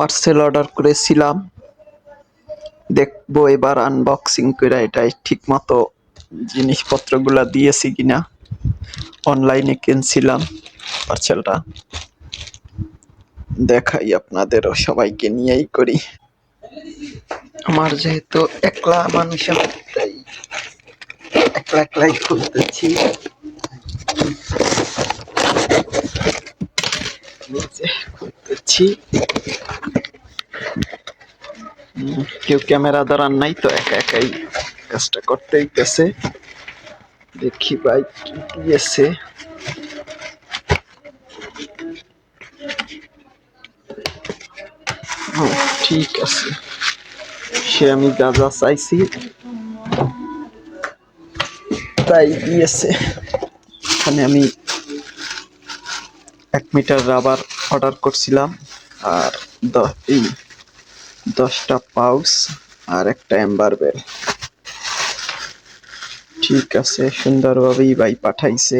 Parcel order করেছিলাম, দেখবো এবার আনবক্সিং করে এটাই ঠিক মতো জিনিসপত্রগুলা দিয়েছি কিনা। অনলাইনে কিনছিলাম পার্সেলটা, দেখাই আপনাদেরও, সবাইকে নিয়েই করি। আমার যেহেতু একলা মানুষ, তাই একলাই খুলতেছি। খুলতেছি, কেউ ক্যামেরা ধরার নাই তো, একাই কাজটা করতে হইতেছে। দেখি ভাই কি দিয়েছে। ঠিক আছে, সে আমি যা যা চাইছি তাই দিয়েছে। এখানে আমি 1 মিটার রাবার অর্ডার করছিলাম, আর এই 10টা পাউচ আর একটা এম্বার বেল। ঠিক আছে, সুন্দরভাবেই ভাই পাঠাইছে।